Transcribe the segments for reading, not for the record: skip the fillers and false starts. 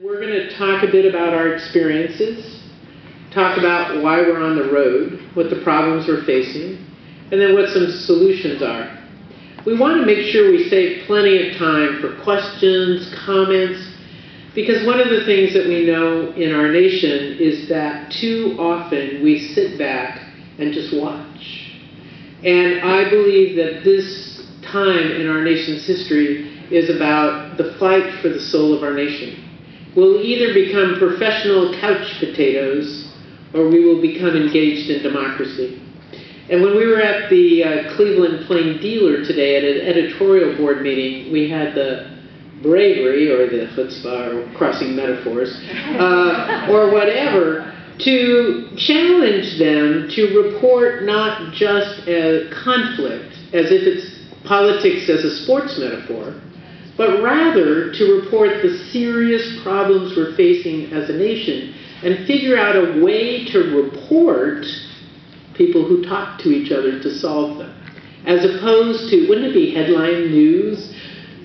We're going to talk a bit about our experiences, talk about why we're on the road, what the problems we're facing, and then what some solutions are. We want to make sure we save plenty of time for questions, comments, because one of the things that we know in our nation is that too often we sit back and just watch. And I believe that this time in our nation's history is about the fight for the soul of our nation. We'll either become professional couch potatoes or we will become engaged in democracy. And when we were at the Cleveland Plain Dealer today at an editorial board meeting, we had the bravery, or the chutzpah, or crossing metaphors, or whatever, to challenge them to report not just a conflict, as if it's politics as a sports metaphor, but rather to report the serious problems we're facing as a nation and figure out a way to report people who talk to each other to solve them. As opposed to, wouldn't it be headline news?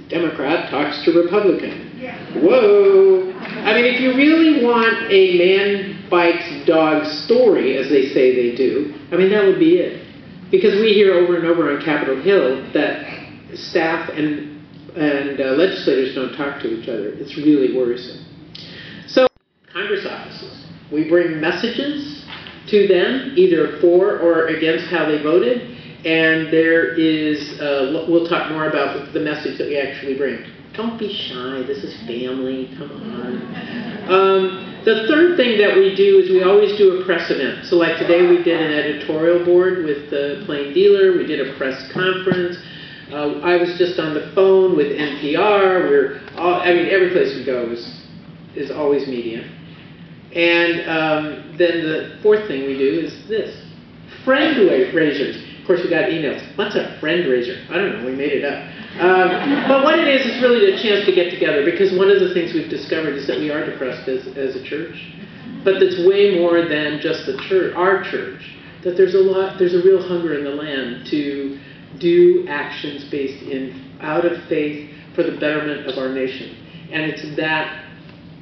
Democrat talks to Republican. Yeah. Whoa! I mean, if you really want a man bites dog story, as they say they do, I mean, that would be it. Because we hear over and over on Capitol Hill that staff and legislators don't talk to each other. It's really worrisome. So, Congress offices, we bring messages to them, either for or against how they voted, and there is, we'll talk more about the message that we actually bring. Don't be shy, this is family, come on. The third thing that we do is we always do a press event. So like today we did an editorial board with the Plain Dealer, we did a press conference. I was just on the phone with NPR. I mean, every place we go is always media. And then the fourth thing we do is this, friend raisers. Of course, we got emails. What's a friend raiser? I don't know, we made it up. But what it is really a chance to get together, because one of the things we've discovered is that we are depressed as a church. But that's way more than just the church, our church. That there's a real hunger in the land to do actions based out of faith for the betterment of our nation. And it's that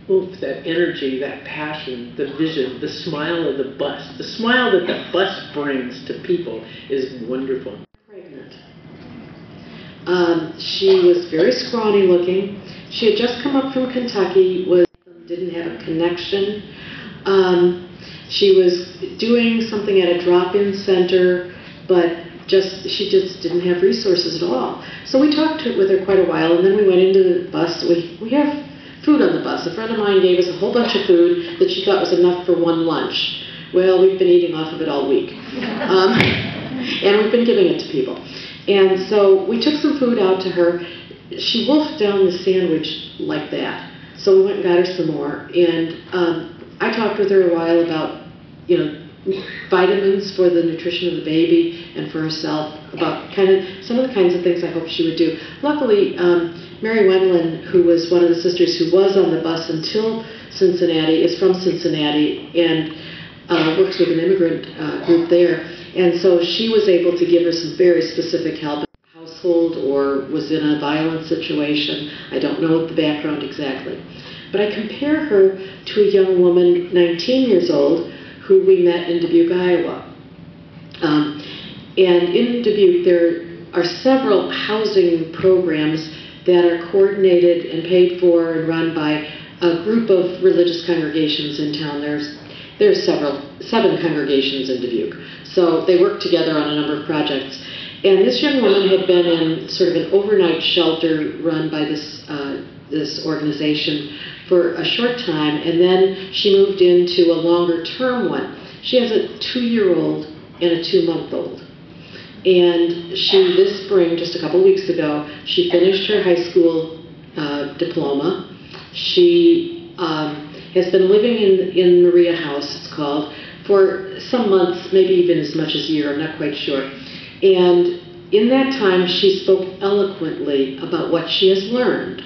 energy, that passion, the vision, the smile of the bus. The smile that the bus brings to people is wonderful. Pregnant. She was very scrawny looking. She had just come up from Kentucky, didn't have a connection. She was doing something at a drop-in center, but she just didn't have resources at all. So we talked with her quite a while, and then we went into the bus. We have food on the bus. A friend of mine gave us a whole bunch of food that she thought was enough for one lunch. Well, we've been eating off of it all week. And we've been giving it to people. And so we took some food out to her. She wolfed down the sandwich like that. So we went and got her some more. And I talked with her a while about, vitamins for the nutrition of the baby and for herself, about some of the kinds of things I hoped she would do. Luckily, Mary Wendland, who was one of the sisters who was on the bus until Cincinnati, is from Cincinnati and works with an immigrant group there. And so she was able to give her some very specific help. Household or was in a violent situation. I don't know the background exactly. But I compare her to a young woman, 19 years old, who we met in Dubuque, Iowa. And in Dubuque, there are several housing programs that are coordinated and paid for and run by a group of religious congregations in town. There's 7 congregations in Dubuque. So they work together on a number of projects. And this young woman had been in sort of an overnight shelter run by this organization for a short time, and then she moved into a longer-term one. She has a 2-year-old and a 2-month-old. And this spring, just a couple weeks ago, she finished her high school diploma. She has been living in Maria House, it's called, for some months, maybe even as much as a year, I'm not quite sure. And in that time, she spoke eloquently about what she has learned.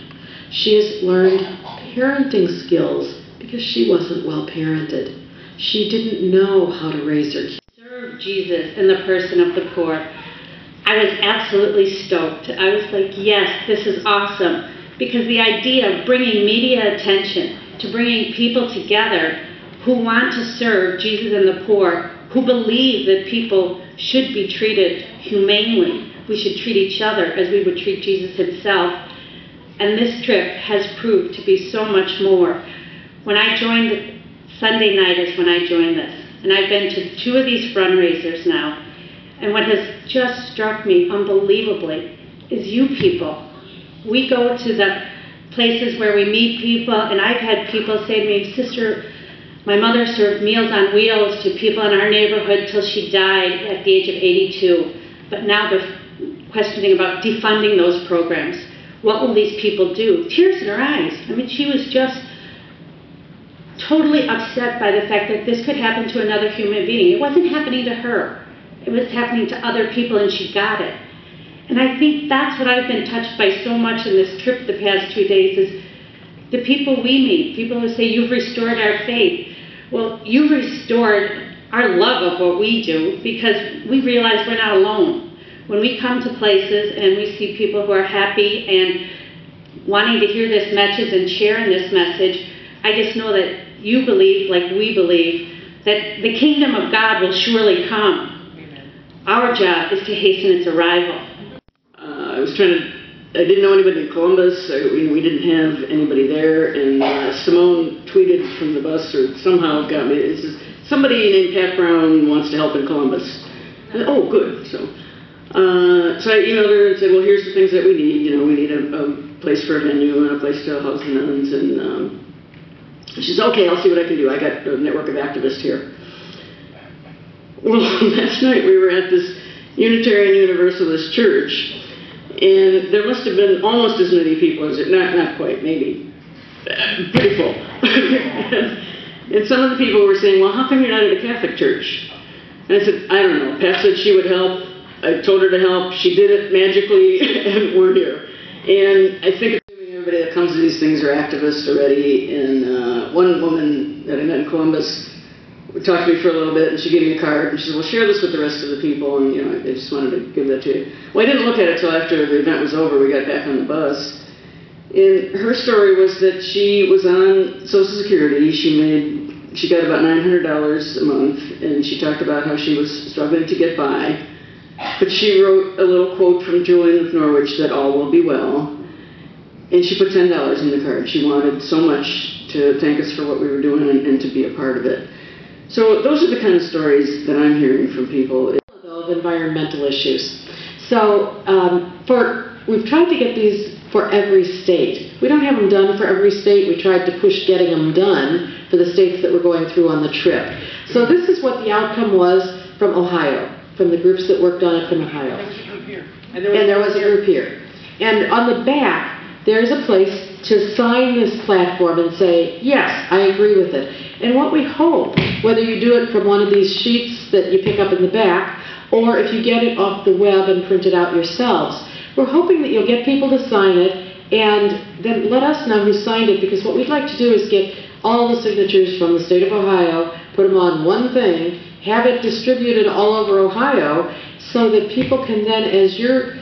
She has learned parenting skills because she wasn't well parented. She didn't know how to raise her kids. Serve Jesus in the person of the poor. I was absolutely stoked. I was like, yes, this is awesome. Because the idea of bringing media attention to bringing people together who want to serve Jesus and the poor, who believe that people should be treated humanely, we should treat each other as we would treat Jesus himself. And this trip has proved to be so much more. When I joined, Sunday night is when I joined this. And I've been to 2 of these fundraisers now. And what has just struck me unbelievably is you people. We go to the places where we meet people, and I've had people say to me, "Sister, my mother served Meals on Wheels to people in our neighborhood till she died at the age of 82. But now they're questioning about defunding those programs. What will these people do?" Tears in her eyes. I mean, she was just totally upset by the fact that this could happen to another human being. It wasn't happening to her. It was happening to other people, and she got it. And I think that's what I've been touched by so much in this trip the past 2 days is the people we meet, people who say, "You've restored our faith." Well, you've restored our love of what we do because we realize we're not alone. When we come to places and we see people who are happy and wanting to hear this message and sharing this message, I just know that you believe, like we believe, that the kingdom of God will surely come. Our job is to hasten its arrival. I didn't know anybody in Columbus. We didn't have anybody there. And Simone tweeted from the bus or somehow got me. It says, "Somebody named Pat Brown wants to help in Columbus." Oh, good. So I emailed her and said, "Well, here's the things that we need. We need a place for a venue and a place to house the nuns." And she said, "Okay, I'll see what I can do. I got a network of activists here." Well, last night we were at this Unitarian Universalist church. And there must have been almost as many people as it, not quite, maybe, pretty full. And some of the people were saying, "Well, how come you're not at a Catholic church?" And I said, "I don't know. Pat said she would help. I told her to help. She did it magically, and we're here." And I think assuming everybody that comes to these things are activists already. And one woman that I met in Columbus talked to me for a little bit, and she gave me a card, and she said, "Well, share this with the rest of the people," and I just wanted to give that to you. Well, I didn't look at it till after the event was over. We got back on the bus, and her story was that she was on Social Security. She got about $900 a month, and she talked about how she was struggling to get by, but she wrote a little quote from Julian of Norwich that all will be well, and she put $10 in the card. She wanted so much to thank us for what we were doing and to be a part of it. So those are the kind of stories that I'm hearing from people. Of environmental issues. So we've tried to get these for every state. We don't have them done for every state. We tried to push getting them done for the states that we're going through on the trip. So this is what the outcome was from Ohio, from the groups that worked on it from Ohio. There was a group here. And there was a group here. And on the back, there's a place to sign this platform and say, "Yes, I agree with it." And what we hope, whether you do it from one of these sheets that you pick up in the back, or if you get it off the web and print it out yourselves, we're hoping that you'll get people to sign it and then let us know who signed it, because what we'd like to do is get all the signatures from the state of Ohio, put them on one thing, have it distributed all over Ohio, so that people can then, as you're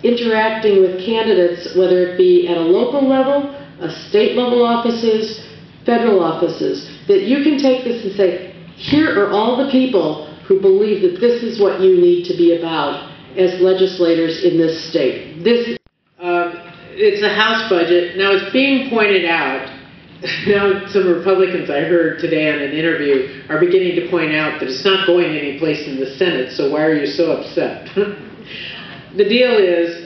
interacting with candidates, whether it be at a local level, a state level offices, federal offices, that you can take this and say, "Here are all the people who believe that this is what you need to be about as legislators in this state." It's a House budget. Now it's being pointed out, now some Republicans I heard today on an interview are beginning to point out that it's not going anyplace in the Senate, so why are you so upset? The deal is,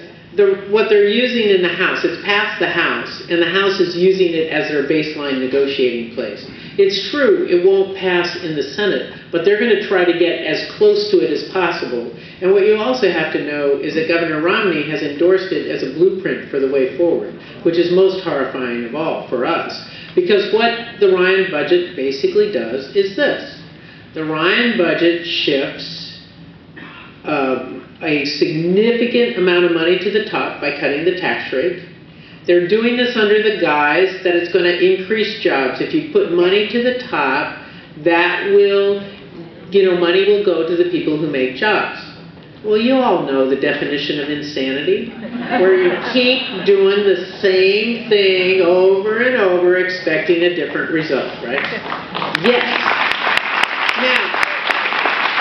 what they're using in the House, it's passed the House, and the House is using it as their baseline negotiating place. It's true, it won't pass in the Senate, but they're going to try to get as close to it as possible. And what you also have to know is that Governor Romney has endorsed it as a blueprint for the way forward, which is most horrifying of all for us. Because what the Ryan budget basically does is this. The Ryan budget shifts a significant amount of money to the top by cutting the tax rate. They're doing this under the guise that it's going to increase jobs. If you put money to the top, that will, money will go to the people who make jobs. Well, you all know the definition of insanity, where you keep doing the same thing over and over, expecting a different result, right? Yes.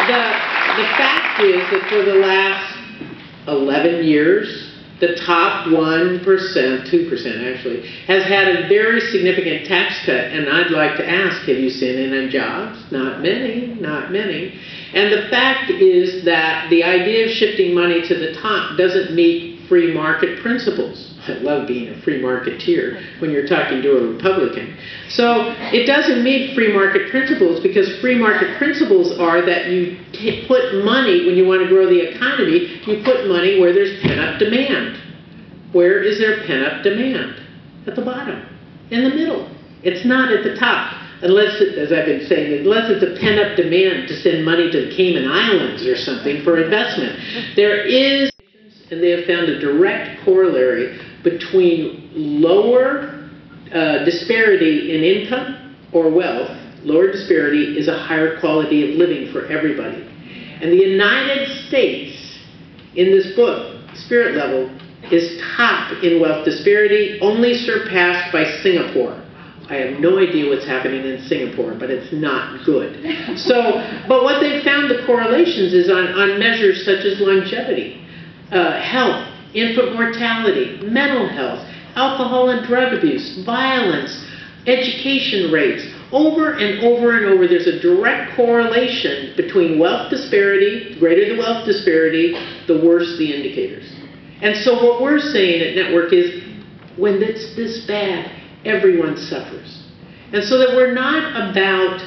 Now, the fact is that for the last 11 years, the top 1%, 2% actually, has had a very significant tax cut. And I'd like to ask, have you seen any jobs? Not many, not many. And the fact is that the idea of shifting money to the top doesn't meet free market principles. I love being a free marketeer when you're talking to a Republican. So it doesn't meet free market principles, because free market principles are that you put money, when you want to grow the economy, you put money where there's pent-up demand. Where is there pent-up demand? At the bottom, in the middle. It's not at the top. Unless, as I've been saying, unless it's a pent-up demand to send money to the Cayman Islands or something for investment. There is, and they have found a direct corollary between lower disparity in income or wealth. Lower disparity is a higher quality of living for everybody. And the United States, in this book, Spirit Level, is top in wealth disparity, only surpassed by Singapore. I have no idea what's happening in Singapore, but it's not good. So, but what they've found the correlations is on measures such as longevity, health, infant mortality, mental health, alcohol and drug abuse, violence, education rates. Over and over and over, there's a direct correlation between wealth disparity. The greater the wealth disparity, the worse the indicators. And so what we're saying at Network is, when it's this bad, everyone suffers. And so that we're not about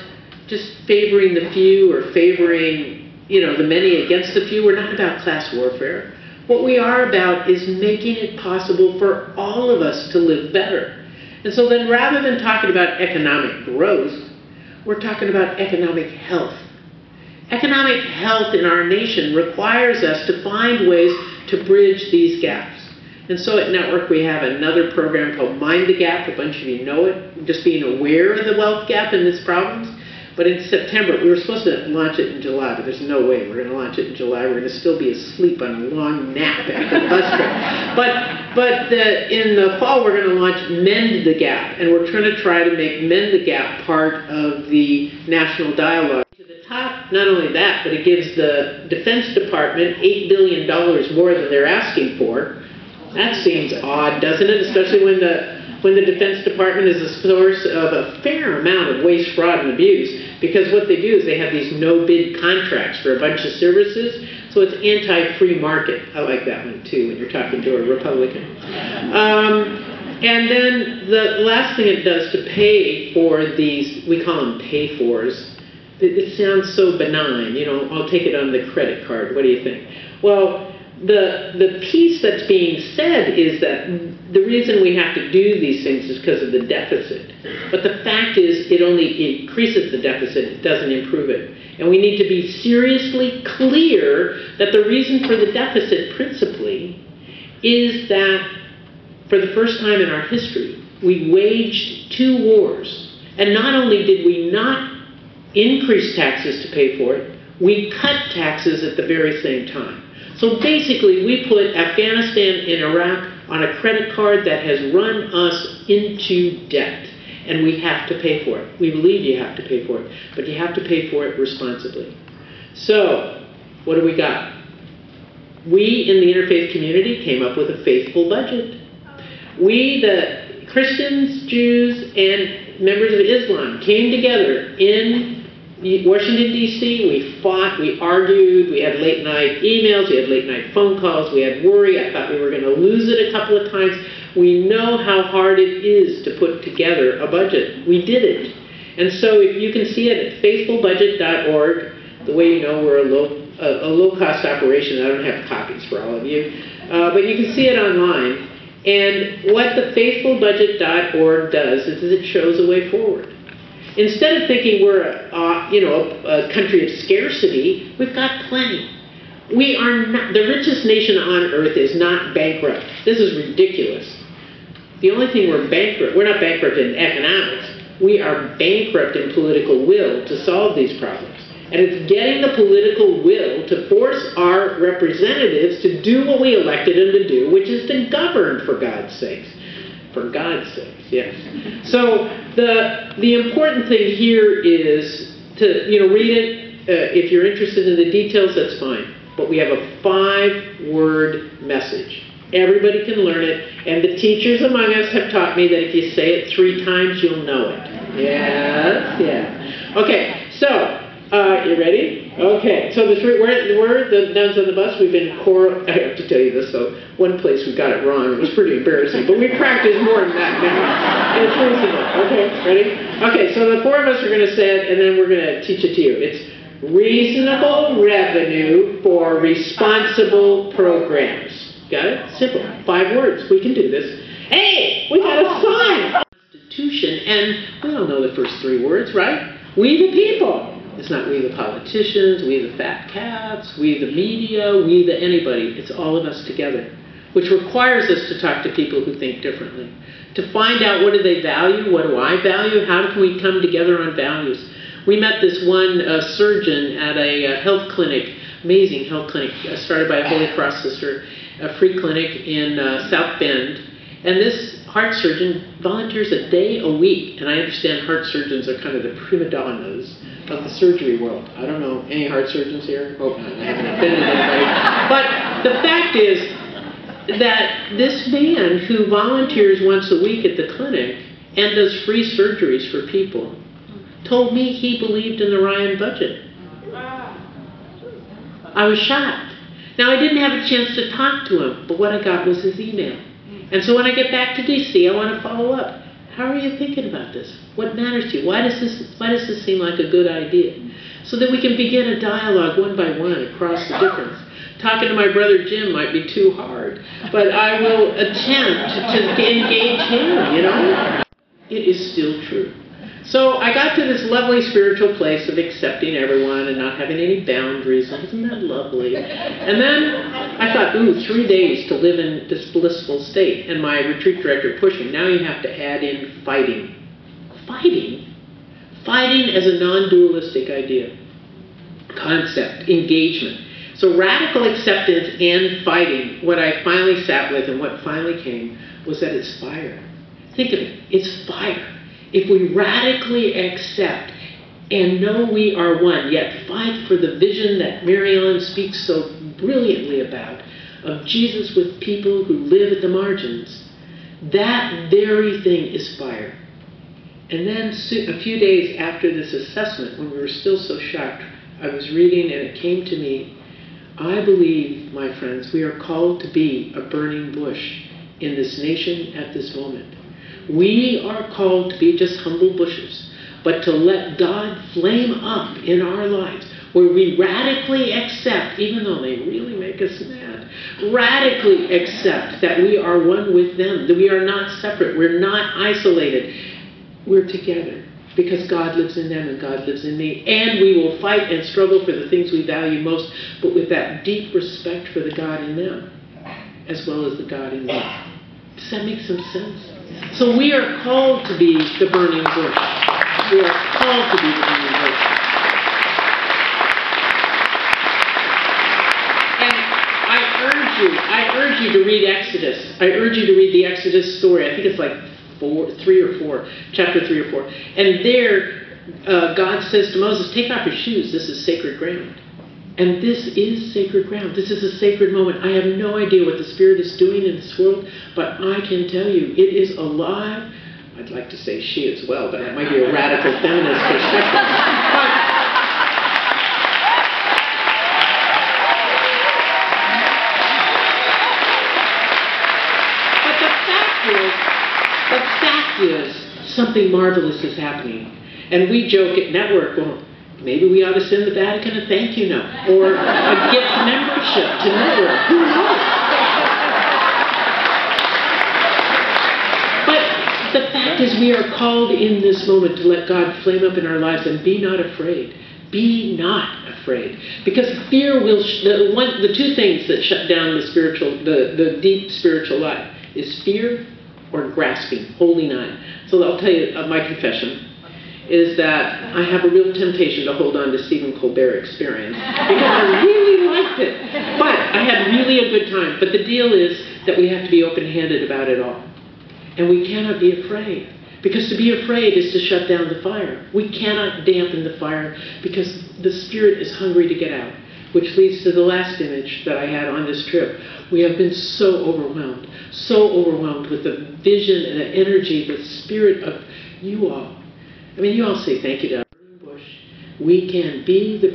just favoring the few or favoring, the many against the few. We're not about class warfare. What we are about is making it possible for all of us to live better. And so then, rather than talking about economic growth, we're talking about economic health. Economic health in our nation requires us to find ways to bridge these gaps. And so at Network, we have another program called Mind the Gap. A bunch of you know it, just being aware of the wealth gap and its problems. But in September, we were supposed to launch it in July, but there's no way we're going to launch it in July. We're going to still be asleep on a long nap after the bus trip. But in the fall, we're going to launch Mend the Gap, and we're trying to make Mend the Gap part of the national dialogue. To the top, not only that, but it gives the Defense Department $8 billion more than they're asking for. That seems odd, doesn't it? Especially when the Defense Department is a source of a fair amount of waste, fraud, and abuse. Because what they do is they have these no-bid contracts for a bunch of services. So it's anti-free market. I like that one, too, when you're talking to a Republican. And then the last thing it does to pay for these, we call them pay-fors. It sounds so benign. I'll take it on the credit card. What do you think? Well, the piece that's being said is that the reason we have to do these things is because of the deficit. But the fact is, it only increases the deficit, it doesn't improve it. And we need to be seriously clear that the reason for the deficit principally is that for the first time in our history, we waged 2 wars. And not only did we not increase taxes to pay for it, we cut taxes at the very same time. So basically, we put Afghanistan and Iraq on a credit card that has run us into debt. And we have to pay for it. We believe you have to pay for it. But you have to pay for it responsibly. So, what do we got? We in the interfaith community came up with a faithful budget. We, the Christians, Jews, and members of Islam, came together in Washington, D.C., we fought, we argued, we had late-night emails, we had late-night phone calls, we had worry. I thought we were going to lose it a couple of times. We know how hard it is to put together a budget. We did it. And so if you can see it at faithfulbudget.org, the way you know we're a low-cost operation, I don't have copies for all of you, but you can see it online. And what the faithfulbudget.org does is it shows a way forward. Instead of thinking we're a country of scarcity, we've got plenty. We are not, the richest nation on earth is not bankrupt. This is ridiculous. The only thing we're not bankrupt in economics. We are bankrupt in political will to solve these problems. And it's getting the political will to force our representatives to do what we elected them to do, which is to govern, for God's sakes. For God's sakes, yes. So the important thing here is to read it. If you're interested in the details, that's fine. But we have a 5-word message. Everybody can learn it. And the teachers among us have taught me that if you say it 3 times, you'll know it. Yes, yeah. Okay, so, you ready? Okay, so we're the nuns on the bus. We've been I have to tell you this, though. One place we got it wrong. It was pretty embarrassing. But we practiced more than that now. It's reasonable. Okay, ready? Okay, so the 4 of us are going to say it, and then we're going to teach it to you. It's reasonable revenue for responsible programs. Got it? Simple. 5 words. We can do this. Hey, we got a sign. Constitution, and we all know the first 3 words, right? We the people. It's not we the politicians, we the fat cats, we the media, we the anybody. It's all of us together, which requires us to talk to people who think differently, to find out what do they value, what do I value, how can we come together on values. We met this one surgeon at a health clinic, amazing health clinic, started by a Holy Cross sister, a free clinic in South Bend. And this heart surgeon volunteers a day a week. And I understand heart surgeons are kind of the prima donnas of the surgery world. I don't know, any heart surgeons here? Oh, I haven't offended anybody. But the fact is that this man who volunteers once a week at the clinic and does free surgeries for people told me he believed in the Ryan budget. I was shocked. Now, I didn't have a chance to talk to him, but what I got was his email. And so when I get back to D.C., I want to follow up. How are you thinking about this? What matters to you? Why does this seem like a good idea? So that we can begin a dialogue one by one across the difference. Talking to my brother Jim might be too hard, but I will attempt to engage him, It is still true. So I got to this lovely spiritual place of accepting everyone and not having any boundaries. Isn't that lovely? And then I thought, 3 days to live in this blissful state. And my retreat director pushing, now you have to add in fighting. Fighting? Fighting as a non-dualistic idea. Concept, engagement. So radical acceptance and fighting, what I finally sat with and what finally came was that it's fire. Think of it, it's fire. If we radically accept and know we are one, yet fight for the vision that Mary Ellen speaks so brilliantly about, of Jesus with people who live at the margins, that very thing is fire. And then a few days after this assessment, when we were still so shocked, I was reading and it came to me, I believe, my friends, we are called to be a burning bush in this nation at this moment. We are called to be just humble bushes, but to let God flame up in our lives, where we radically accept, even though they really make us mad, radically accept that we are one with them, that we are not separate, we're not isolated, we're together, because God lives in them and God lives in me, and we will fight and struggle for the things we value most, but with that deep respect for the God in them, as well as the God in me. Does that make some sense? So we are called to be the burning bush. We are called to be the burning bush. And I urge you to read Exodus. I urge you to read the Exodus story. I think it's like 3 or 4, chapter 3 or 4. And there, God says to Moses, take off your shoes. This is sacred ground. And this is sacred ground. This is a sacred moment. I have no idea what the Spirit is doing in this world, but I can tell you it is alive. I'd like to say she as well, but that might be a radical feminist perspective. But the fact is, something marvelous is happening. And we joke at Network, well, maybe we ought to send the Vatican a thank you note or a gift membership to Network. Who knows? But the fact is we are called in this moment to let God flame up in our lives and be not afraid. Be not afraid. Because fear will, the 2 things that shut down the deep spiritual life is fear or grasping, holding on. So I'll tell you my confession. is that I have a real temptation to hold on to Stephen Colbert Experience because I really liked it. But I had really a good time. But the deal is that we have to be open-handed about it all. And we cannot be afraid. Because to be afraid is to shut down the fire. We cannot dampen the fire because the Spirit is hungry to get out. Which leads to the last image that I had on this trip. We have been so overwhelmed with the vision and the energy, the spirit of you all. I mean, you all say thank you to our burning bush. We can be the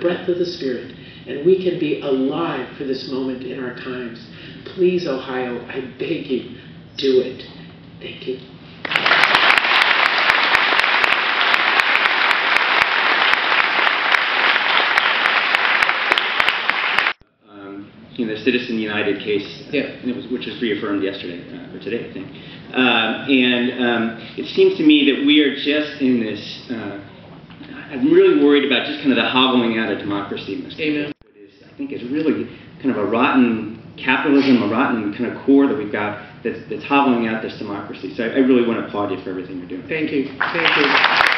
breath of the Spirit, and we can be alive for this moment in our times. Please, Ohio, I beg you, do it. Thank you. The Citizen United case, which was reaffirmed yesterday, or today, I think. It seems to me that we are just in this, I'm really worried about just kind of the hollowing out of democracy in this country. Amen. I think it's really kind of a rotten capitalism, a rotten kind of core that we've got that's hollowing out this democracy. So I really want to applaud you for everything you're doing. Thank you. Thank you.